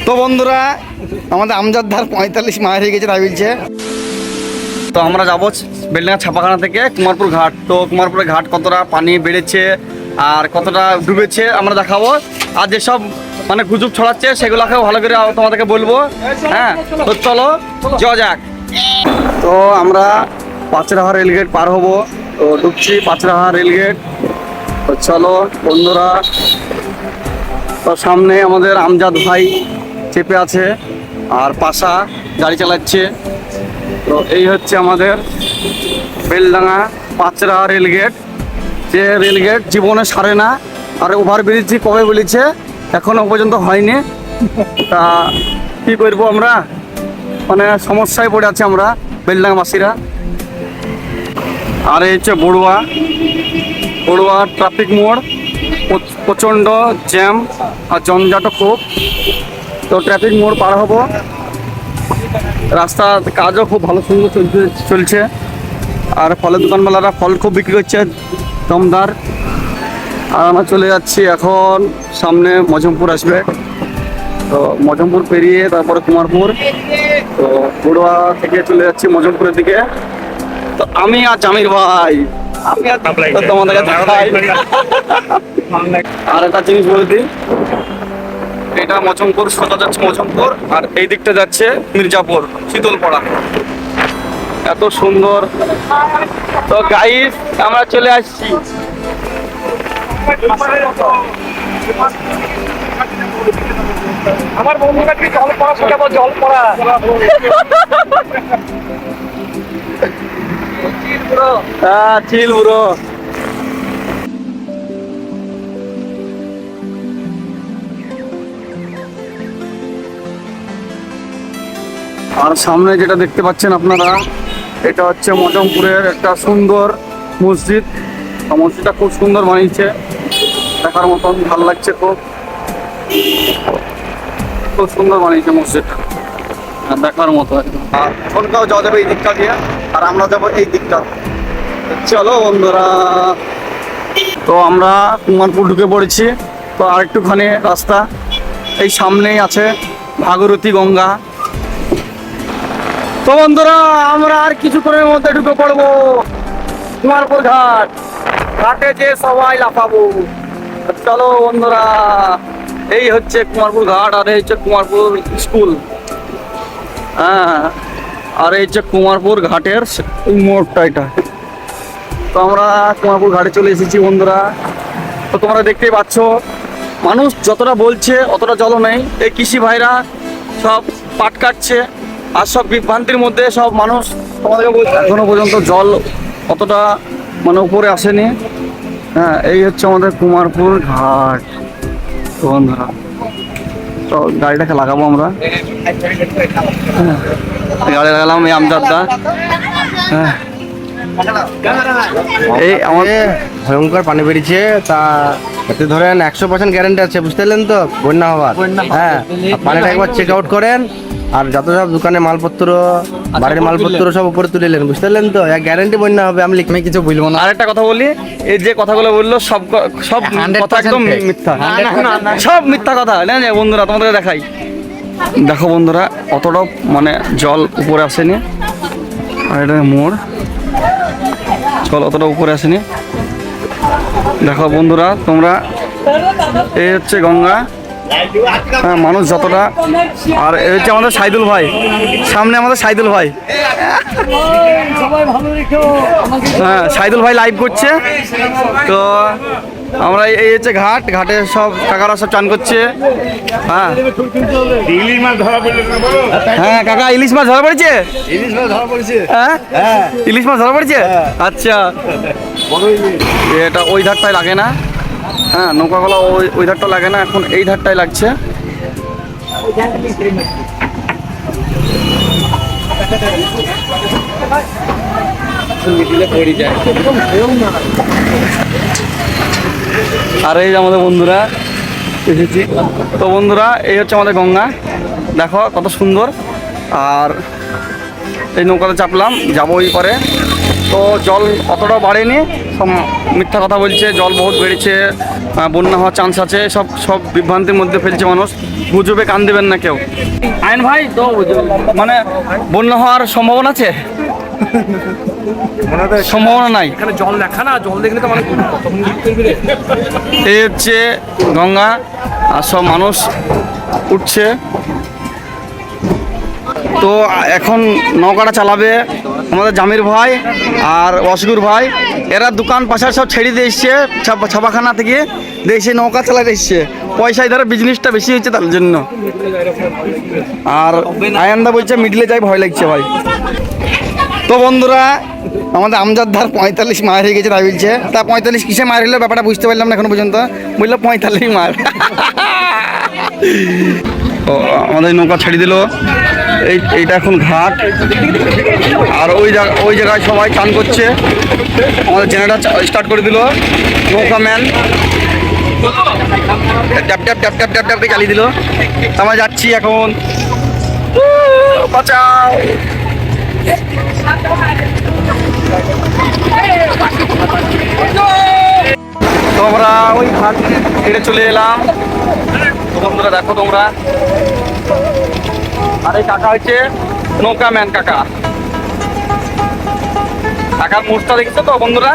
তো বন্ধুরা আমাদের আমজাদ ধার 45 মাইল হয়ে গেছে তাই বলছে। তো আমরা যাবো বেলডাঙ্গা ছাপাখানা থেকে কুমারপুর ঘাট। তো কুমারপুরের ঘাট কতটা পানি বেড়েছে আর কতটা ডুবেছে আমরা দেখাবো। আর যেসব মানে গুজব ছড়াচ্ছে সেগুলোকেও ভালো করে তোমাদেরকে বলবো। হ্যাঁ, তো চলো যাওয়া যাক। তো আমরা পাঁচরাহা রেলগেট পার হবো। তো ঢুকছি পাঁচরাহা রেলগেট। তো চলো বন্ধুরা, তো সামনে আমাদের আমজাদ ভাই চেপে আছে আর পাশা গাড়ি চালাচ্ছে। তো এই হচ্ছে আমাদের বেলডাঙ্গা পাঁচরাহা রেলগেট। যে রেলগেট জীবনে সারে না, আর ওভারব্রিজ কবে বলেছে এখনো পর্যন্ত হয়নি। তা কি করবো আমরা, মানে সমস্যায় পড়ে আছি আমরা বেলডাঙ্গাবাসীরা। আর এই হচ্ছে বড়ুয়া ট্রাফিক মোড়, প্রচণ্ড জ্যাম আর জঞ্জাটও খুব। তো ট্রাফিক মোড় পার হবো। রাস্তার কাজও খুব ভালো সুন্দর চলছে। আর ফলের দোকানওয়ালারা ফল খুব বিক্রি করছে দমদার। আর আমরা চলে যাচ্ছি এখন, সামনে মজমপুর আসবে। তো মজমপুর পেরিয়ে তারপরে কুমারপুর। তো বড়ুয়া থেকে চলে যাচ্ছি মজমপুরের দিকে। তো আমি আর জামির ভাই তোমাদেরকে দেখাই। আর একটা জিনিস বলে দিই, এটা মজমপুর, সোজা যাচ্ছে মজমপুর, আর এই দিকটা যাচ্ছে মির্জাপুর শীতলপাড়া। এত সুন্দর। তো গাইস আমরা চলে আসছি। আমার বন্ধু কাছে জল পড়া শেখাবো, জল পড়া। হ্যাঁ চিল ব্রো। আর সামনে যেটা দেখতে পাচ্ছেন আপনারা, এটা হচ্ছে মজমপুরের একটা সুন্দর মসজিদ। মসজিদটা খুব সুন্দর বানিয়েছে, দেখার মতন, ভালো লাগছে খুব। খুব সুন্দর বানিয়েছে মসজিদটা, দেখার মতো। আর ওখানকাও যাওয়া যাবে এই দিকটা দিয়ে, আর আমরা যাবো এই দিকটা। চলো বন্ধুরা, তো আমরা কুমারপুর ঢুকে পড়েছি। তো আর একটুখানি রাস্তা, এই সামনেই আছে ভাগীরথী গঙ্গা। তো বন্ধুরা আমরা আর কিছুক্ষণের মধ্যে ঢুকে পড়বো কুমারপুর ঘাট। ঘাটে যে সবাই লাফাবো। চলো বন্ধুরা, এই হচ্ছে কুমারপুর ঘাট, আর এই হচ্ছে কুমারপুর স্কুল। হ্যাঁ, আর এই হচ্ছে কুমারপুর ঘাটের মোড়টা এটা। তো আমরা কুমারপুর ঘাটে চলে এসেছি বন্ধুরা। তো তোমরা দেখতেই পাচ্ছ, মানুষ যতটা বলছে অতটা জলও নেই। এই কৃষি ভাইরা সব পাট কাটছে, আর সব বিভ্রান্তির মধ্যে সব মানুষ। তোমাদেরকে বলছে এখনো পর্যন্ত জল অতটা মানে উপরে আসেনি। হ্যাঁ, এই হচ্ছে আমাদের কুমারপুর ঘাট বন্ধুরা। তো গাড়িটাকে লাগাবো আমরা। গাড়ি লাগালাম এই আমজাদা। হ্যাঁ, এই আমাদের ভয়ঙ্কর পানি বেরিয়েছে। তা এতে ধরেন 100% গ্যারান্টি আছে, বুঝতে পারলেন তো, বন্যা হওয়ার। হ্যাঁ, পানিটা একবার চেক আউট করেন, আর যত সব দোকানে মালপত্র, বাড়ির মালপত্র সব উপরে তুলে নেন, বুঝতে পারলেন তো, এক গ্যারান্টি বন্যা হবে। আমি কিছু বলবো না। আর একটা কথা বলি, এই যে কথাগুলো বললো সব কথা একদম মিথ্যা, সব মিথ্যা কথা। না বন্ধুরা তোমাদের দেখাই, দেখো বন্ধুরা অতটাও মানে জল উপরে আসেনি। আর এটা মোড়, জল অতটা উপরে আসেনি। দেখো বন্ধুরা তোমরা, এই হচ্ছে গঙ্গা। হ্যাঁ, মানুষ যতটা। আর এই হচ্ছে আমাদের সাইদুল ভাই, সামনে আমাদের সাইদুল ভাই। হ্যাঁ, সাইদুল ভাই লাইভ করছে। তো আমরা এই হচ্ছে ঘাট, ঘাটে সব কাকারা সব চান করছে। হ্যাঁ ইলিশ মাছ ধরা পড়লো না বলো? হ্যাঁ কাকা, ইলিশ মাছ ধরা পড়েছে। ইলিশ মাছ ধরা পড়েছে। হ্যাঁ, ইলিশ মাছ ধরা পড়েছে। আচ্ছা, এটা ওই ধারটায় লাগে না। হ্যাঁ, নৌকাগুলো ওই ধারটা লাগে না, এখন এই ধারটায় লাগছে। আর এই যে আমাদের বন্ধুরা এসেছি। তো বন্ধুরা এই হচ্ছে আমাদের গঙ্গা, দেখো কত সুন্দর। আর এই নৌকাতে চাপলাম, যাবো ওই পারে। তো জল অতটাও বাড়েনি, সব মিথ্যা কথা বলছে, জল বহুত বেড়েছে, বন্যা হওয়ার চান্স আছে, সব বিভ্রান্তির মধ্যে ফেলছে মানুষ। গুজবে কান দেবেন না কেউ। আইন ভাই তো মানে বন্যা হওয়ার সম্ভাবনা আছে? সম্ভাবনা নাই। এখানে জল দেখা না, জল দেখলে তো মানে এই হচ্ছে গঙ্গা আর সব মানুষ উঠছে। তো এখন নৌকাটা চালাবে আমাদের জামির ভাই আর অসগুর ভাই। এরা দোকান পাশার সব ছেড়ে দিয়ে এসছে ছাপাখানা থেকে, দেখছে নৌকা চালাতে এসছে। পয়সায় ধরে বিজনেসটা বেশি হচ্ছে তার জন্য। আর আয়ান্দা বলছে মিডলে যাই ভয় লাগছে ভাই। তো বন্ধুরা আমাদের আমজাদদার 45 মার হয়ে গেছে তাই বলছে। তা 45 কিসে মার হলো ব্যাপারটা বুঝতে পারলাম না এখন পর্যন্ত। বললো 45 মার। তো আমাদের নৌকা ছেড়ে দিল। এইটা এখন ঘাট। আর ওই জায়গায় সবাই চান করছে। আমাদের জেনারেটর স্টার্ট করে দিল নৌকা man. Tap tap tap tap tap tap দিয়ে চালিয়ে দিল। আমরা যাচ্ছি এখন। বাঁচাও। তো আমরা ওই ঘাট ছেড়ে চলে এলাম। তো বন্ধুরা দেখো তোমরা, আর এই কাকা হচ্ছে নৌকা ম্যান কাকা। কাকার মোড়টা দেখছো তো বন্ধুরা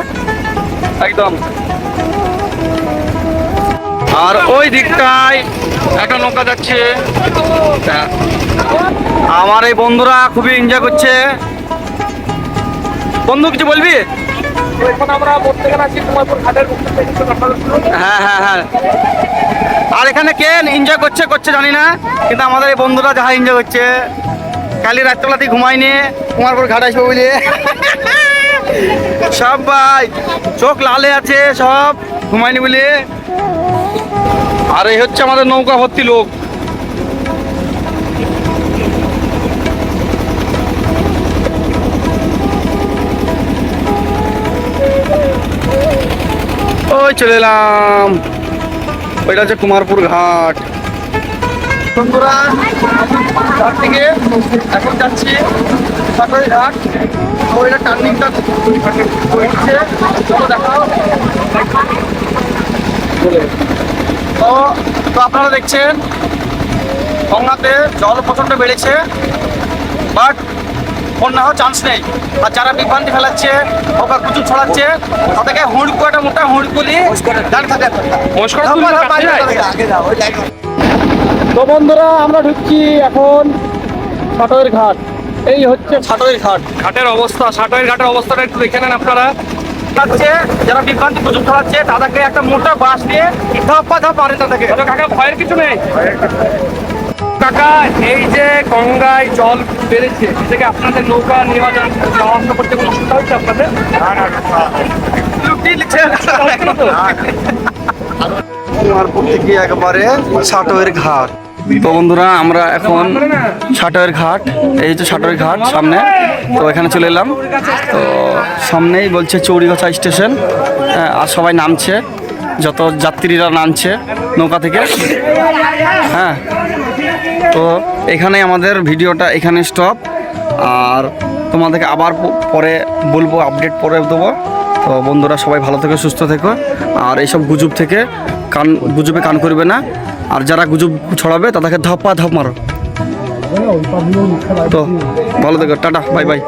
একদম। আর ওই দিকটায় একটা নৌকা যাচ্ছে। আমার এই বন্ধুরা খুবই এনজয় করছে। বন্ধু কিছু বলবি? এখন আমরা বলতে গেলে আছি কুমারপুর ঘাটের হ্যাঁ হ্যাঁ হ্যাঁ। আর এখানে কে এনজয় করছে জানি না, কিন্তু আমাদের এই বন্ধুরা যাহা এনজয় করছে। কালি রাত্রবেলাতে ঘুমাইনি কুমারপুর ঘাট আসবে বলে। সব ভাই চোখ লালে আছে, সব ঘুমাইনি বলে। আর এই হচ্ছে আমাদের নৌকা ভর্তি লোক। ওই চলে এলাম। ওইটা হচ্ছে কুমারপুর ঘাট। বন্ধুরা ঘাট থেকে এখন যাচ্ছি সাঁকড়ি ঘাট। ওইটা টার্নিংটা হচ্ছে দেখাও। তো আপনারা দেখছেন গঙ্গাতে জল প্রচণ্ড বেড়েছে, বাট বন্যা হওয়ার চান্স নেই। আর যারা বিভ্রান্তি ফেলাচ্ছে ওকে গুজব ছড়াচ্ছে তাদেরকে হুড়কু একটা মোটা হুড়কুলি তো বন্ধুরা আমরা ঢুকছি এখন ছাটয়ের ঘাট। এই হচ্ছে ছাটয়ের ঘাট। ঘাটের অবস্থা, সাঁকড়ির ঘাটের অবস্থাটা একটু দেখে নেন আপনারা। যারা বিভ্রান্তি গুজব ছড়াচ্ছে তাদেরকে একটা মোটা বাঁশ দিয়ে ধাপ্পা মারে তাদেরকে। কাকা ভয়ের কিছু নেই। কাকা এই যে গঙ্গায় জল বেড়েছে, থেকে আপনাদের নৌকা নেওয়া যাওয়া আসা করতে কোনো অসুবিধা হচ্ছে আপনাদের? কুমারপুর থেকে একবারে ছাটয়ের ঘাট। তো বন্ধুরা আমরা এখন ছাটয়ের ঘাট, এই তো ছাটয়ের ঘাট সামনে। তো এখানে চলে এলাম। তো সামনেই বলছে চৌরিগাছা স্টেশন। আর সবাই নামছে, যত যাত্রীরা নামছে নৌকা থেকে। হ্যাঁ, তো এখানেই আমাদের ভিডিওটা এখানে স্টপ। আর তোমাদেরকে আবার পরে বলবো, আপডেট পরে দেবো। তো বন্ধুরা সবাই ভালো থেকো, সুস্থ থেকো। আর এইসব গুজব থেকে গুজবে কান করবে না। আর যারা গুজব ছড়াবে তাদেরকে ধাপ মারো। তো ভালো থেকো, টাটা, বাই বাই।